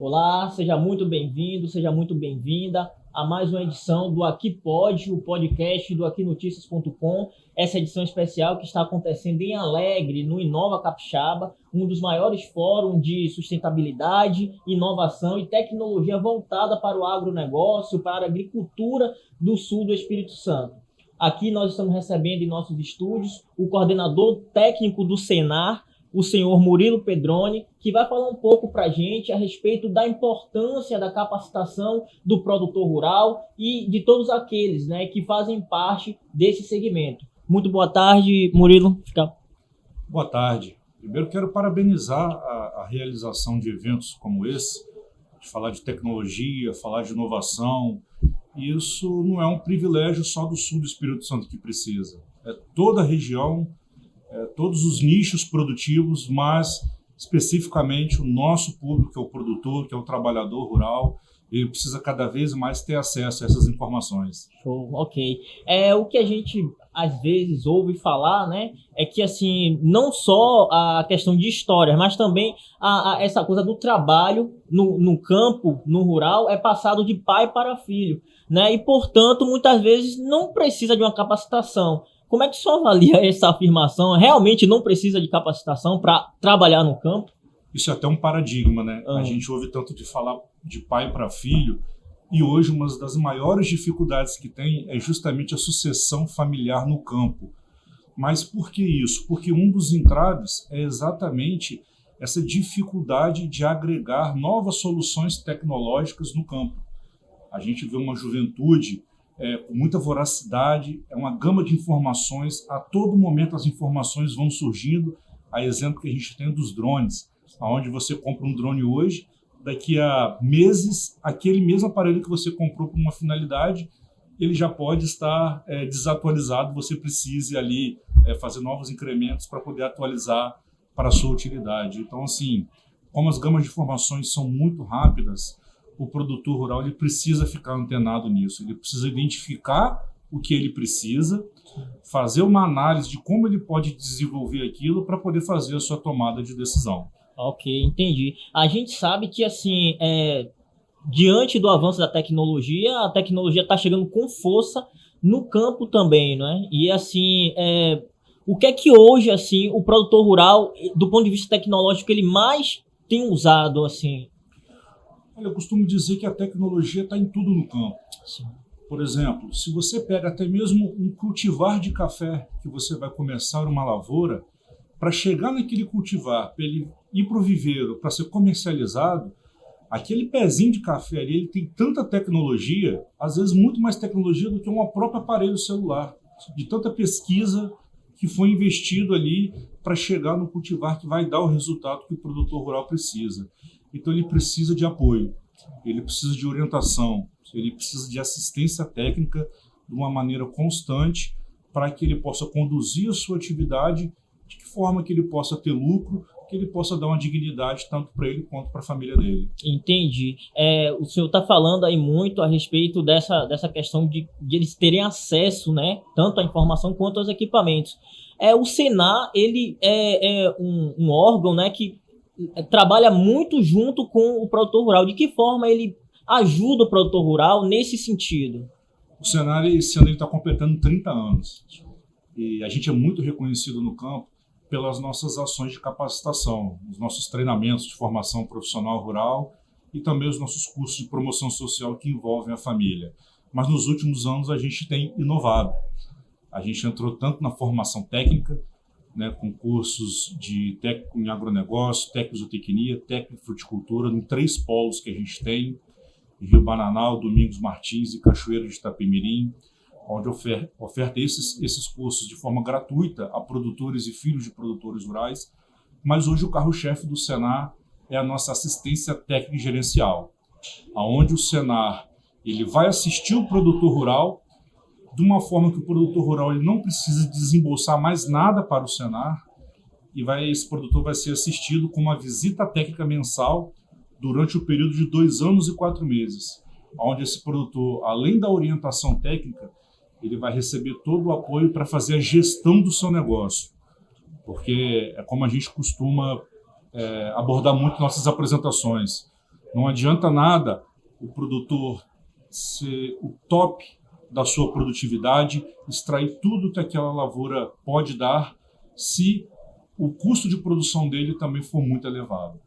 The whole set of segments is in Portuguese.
Olá, seja muito bem-vindo, seja muito bem-vinda a mais uma edição do Aqui Pode, o podcast do aquinoticias.com. Essa edição especial que está acontecendo em Alegre, no Inova Capixaba, um dos maiores fóruns de sustentabilidade, inovação e tecnologia voltada para o agronegócio, para a agricultura do sul do Espírito Santo. Aqui nós estamos recebendo em nossos estúdios o coordenador técnico do Senar, o senhor Murilo Pedroni, que vai falar um pouco para a gente a respeito da importância da capacitação do produtor rural e de todos aqueles, né, que fazem parte desse segmento. Muito boa tarde, Murilo. Boa tarde. Primeiro quero parabenizar a realização de eventos como esse, de falar de tecnologia, falar de inovação. Isso não é um privilégio só do sul do Espírito Santo que precisa. É toda a região, todos os nichos produtivos, mas especificamente o nosso público, que é o produtor, que é o trabalhador rural, ele precisa cada vez mais ter acesso a essas informações. Show, ok. O que a gente às vezes ouve falar, né, é que assim, não só a questão de história, mas também essa coisa do trabalho no campo, no rural, é passado de pai para filho, né, e portanto, muitas vezes não precisa de uma capacitação. Como é que o senhor avalia essa afirmação? Realmente não precisa de capacitação para trabalhar no campo? Isso é até um paradigma, né? A gente ouve tanto de falar de pai para filho, e hoje uma das maiores dificuldades que tem é justamente a sucessão familiar no campo. Mas por que isso? Porque um dos entraves é exatamente essa dificuldade de agregar novas soluções tecnológicas no campo. A gente vê uma juventude com muita voracidade, é uma gama de informações, a todo momento as informações vão surgindo, a exemplo que a gente tem dos drones, onde você compra um drone hoje, daqui a meses, aquele mesmo aparelho que você comprou para uma finalidade, ele já pode estar desatualizado, você precise ali fazer novos incrementos para poder atualizar para a sua utilidade. Então, assim, como as gamas de informações são muito rápidas, o produtor rural ele precisa ficar antenado nisso, ele precisa identificar o que ele precisa, fazer uma análise de como ele pode desenvolver aquilo para poder fazer a sua tomada de decisão. Ok, entendi. A gente sabe que, assim, diante do avanço da tecnologia, a tecnologia está chegando com força no campo também, né? E, assim, o que é que hoje, assim, o produtor rural, do ponto de vista tecnológico, ele mais tem usado, assim? Olha, eu costumo dizer que a tecnologia está em tudo no campo. Sim. Por exemplo, se você pega até mesmo um cultivar de café, que você vai começar uma lavoura, para chegar naquele cultivar, para ele ir para o viveiro, para ser comercializado, aquele pezinho de café ali, ele tem tanta tecnologia, às vezes muito mais tecnologia do que um próprio aparelho celular, de tanta pesquisa que foi investido ali para chegar no cultivar que vai dar o resultado que o produtor rural precisa. Então ele precisa de apoio, ele precisa de orientação, ele precisa de assistência técnica de uma maneira constante para que ele possa conduzir a sua atividade de que forma que ele possa ter lucro, que ele possa dar uma dignidade tanto para ele quanto para a família dele. Entendi. O senhor está falando aí muito a respeito dessa questão de eles terem acesso, né, tanto à informação quanto aos equipamentos. O Senar, ele é um órgão, né, que trabalha muito junto com o produtor rural. De que forma ele ajuda o produtor rural nesse sentido? O Senar, esse ano, está completando 30 anos. E a gente é muito reconhecido no campo pelas nossas ações de capacitação, os nossos treinamentos de formação profissional rural e também os nossos cursos de promoção social que envolvem a família. Mas nos últimos anos a gente tem inovado. A gente entrou tanto na formação técnica, né, com cursos de técnico em agronegócio, técnico em zootecnia, técnico em fruticultura, em 3 polos que a gente tem, Rio Bananal, Domingos Martins e Cachoeira de Itapemirim, onde oferta esses cursos de forma gratuita a produtores e filhos de produtores rurais, mas hoje o carro-chefe do Senar é a nossa assistência técnica e gerencial, onde o Senar ele vai assistir o produtor rural de uma forma que o produtor rural ele não precisa desembolsar mais nada para o Senar, e esse produtor vai ser assistido com uma visita técnica mensal durante o período de 2 anos e 4 meses, onde esse produtor, além da orientação técnica, ele vai receber todo o apoio para fazer a gestão do seu negócio, porque é como a gente costuma abordar muito nossas apresentações. Não adianta nada o produtor ser o top da sua produtividade, extrair tudo que aquela lavoura pode dar, se o custo de produção dele também for muito elevado.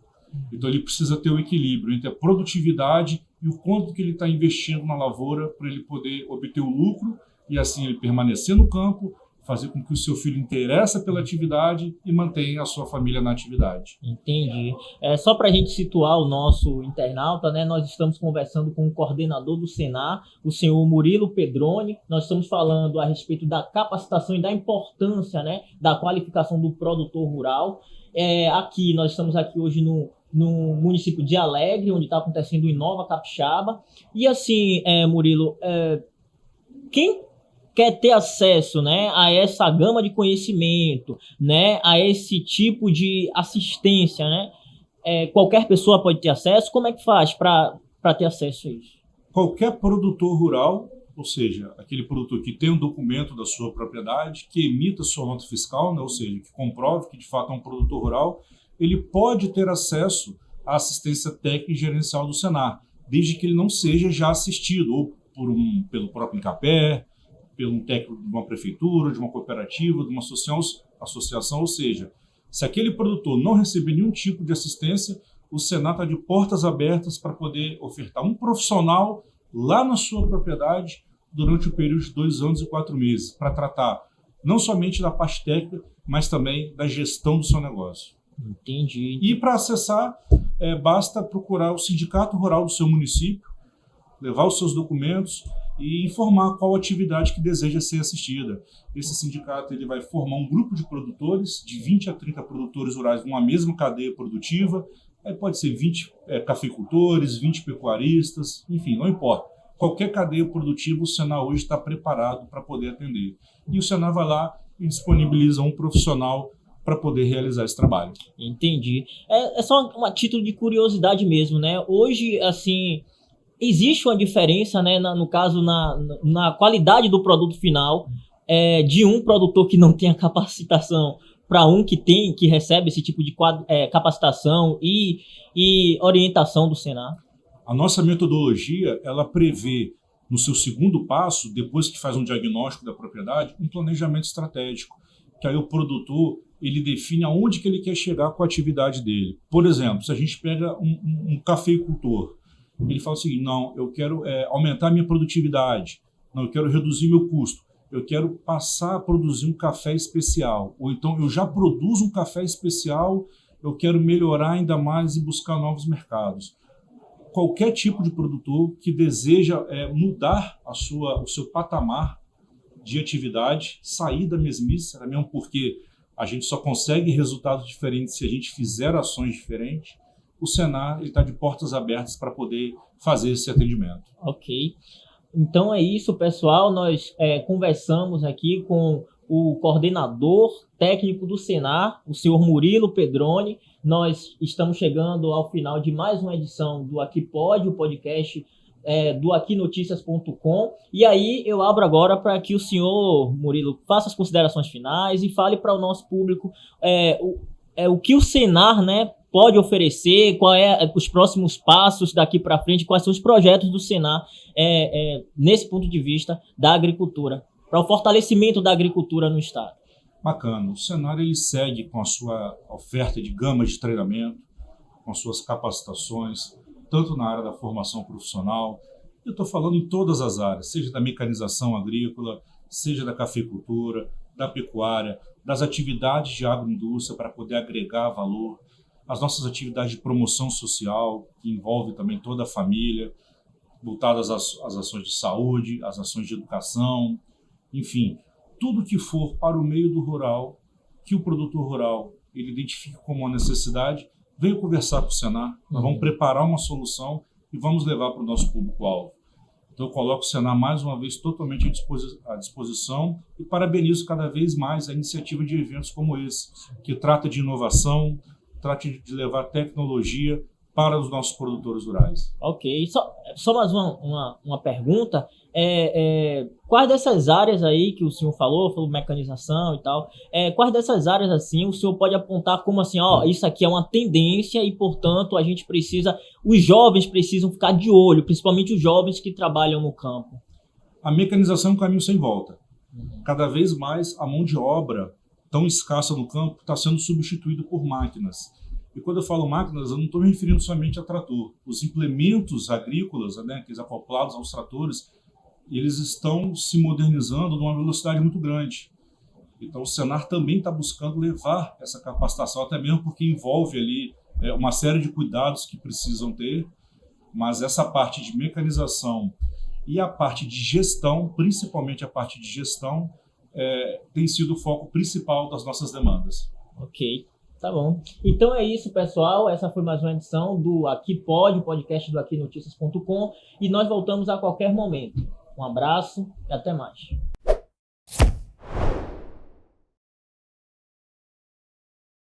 Então ele precisa ter o equilíbrio entre a produtividade e o quanto que ele está investindo na lavoura para ele poder obter o lucro e assim ele permanecer no campo, fazer com que o seu filho interesse pela atividade e mantenha a sua família na atividade. Entendi. Só para a gente situar o nosso internauta, né, nós estamos conversando com o coordenador do Senar, o senhor Murilo Pedroni. Nós estamos falando a respeito da capacitação e da importância, né, da qualificação do produtor rural. Nós estamos aqui hoje no município de Alegre, onde está acontecendo o Inova Capixaba. E assim, Murilo, quem quer ter acesso, né, a essa gama de conhecimento, né, a esse tipo de assistência, né, qualquer pessoa pode ter acesso? Como é que faz para ter acesso a isso? Qualquer produtor rural, ou seja, aquele produtor que tem um documento da sua propriedade, que emita sua nota fiscal, né, ou seja, que comprove que de fato é um produtor rural, ele pode ter acesso à assistência técnica e gerencial do Senar, desde que ele não seja já assistido ou pelo próprio Incapé, pelo técnico de uma prefeitura, de uma cooperativa, de uma associação, ou seja, se aquele produtor não receber nenhum tipo de assistência, o Senar está de portas abertas para poder ofertar um profissional lá na sua propriedade durante o período de 2 anos e 4 meses, para tratar não somente da parte técnica, mas também da gestão do seu negócio. Entendi. E para acessar, basta procurar o sindicato rural do seu município, levar os seus documentos e informar qual atividade que deseja ser assistida. Esse sindicato ele vai formar um grupo de produtores, de 20 a 30 produtores rurais numa mesma cadeia produtiva. Aí pode ser 20 cafeicultores, 20 pecuaristas, enfim, não importa. Qualquer cadeia produtiva, o Senar hoje está preparado para poder atender. E o Senar vai lá e disponibiliza um profissional para poder realizar esse trabalho. Entendi. É só um título de curiosidade mesmo, né? Hoje, assim, existe uma diferença, né, no caso, na qualidade do produto final, de um produtor que não tem a capacitação para um que recebe esse tipo de capacitação e orientação do Senar? A nossa metodologia, ela prevê, no seu segundo passo, depois que faz um diagnóstico da propriedade, um planejamento estratégico, que aí o produtor ele define aonde que ele quer chegar com a atividade dele. Por exemplo, se a gente pega um cafeicultor, ele fala o seguinte: não, eu quero aumentar a minha produtividade, não, eu quero reduzir meu custo, eu quero passar a produzir um café especial, ou então eu já produzo um café especial, eu quero melhorar ainda mais e buscar novos mercados. Qualquer tipo de produtor que deseja mudar o seu patamar de atividade, sair da mesmice, mesmo porque a gente só consegue resultados diferentes se a gente fizer ações diferentes, o Senar está de portas abertas para poder fazer esse atendimento. Ok. Então é isso, pessoal. Nós conversamos aqui com o coordenador técnico do Senar, o senhor Murilo Pedroni. Nós estamos chegando ao final de mais uma edição do Aqui Pode, o podcast do aquinoticias.com. E aí eu abro agora para que o senhor Murilo faça as considerações finais e fale para o nosso público o que o Senar, né, pode oferecer, qual os próximos passos daqui para frente, quais são os projetos do Senar nesse ponto de vista da agricultura, para o fortalecimento da agricultura no estado. Bacana. O Senar ele segue com a sua oferta de gama de treinamento, com suas capacitações, tanto na área da formação profissional, eu estou falando em todas as áreas, seja da mecanização agrícola, seja da cafeicultura, da pecuária, das atividades de agroindústria para poder agregar valor, as nossas atividades de promoção social, que envolve também toda a família, voltadas às ações de saúde, às ações de educação, enfim, tudo que for para o meio do rural, que o produtor rural ele identifique como uma necessidade, venha conversar com o Senar, nós vamos preparar uma solução e vamos levar para o nosso público-alvo. Então eu coloco o Senar mais uma vez totalmente à disposição e parabenizo cada vez mais a iniciativa de eventos como esse, que trata de inovação, trata de levar tecnologia para os nossos produtores rurais. Ok. Só mais uma pergunta. Quais dessas áreas aí que o senhor falou mecanização e tal, quais dessas áreas assim o senhor pode apontar como assim, ó, isso aqui é uma tendência e, portanto, os jovens precisam ficar de olho, principalmente os jovens que trabalham no campo? A mecanização é um caminho sem volta. Cada vez mais a mão de obra tão escassa no campo está sendo substituída por máquinas. E quando eu falo máquinas, eu não estou me referindo somente a trator. Os implementos agrícolas, né, aqueles acoplados aos tratores, eles estão se modernizando numa velocidade muito grande. Então o Senar também está buscando levar essa capacitação, até mesmo porque envolve ali uma série de cuidados que precisam ter, mas essa parte de mecanização e a parte de gestão, principalmente a parte de gestão, tem sido o foco principal das nossas demandas. Ok, tá bom. Então é isso, pessoal. Essa foi mais uma edição do Aqui Pode, o podcast do aquinoticias.com, e nós voltamos a qualquer momento. Um abraço e até mais.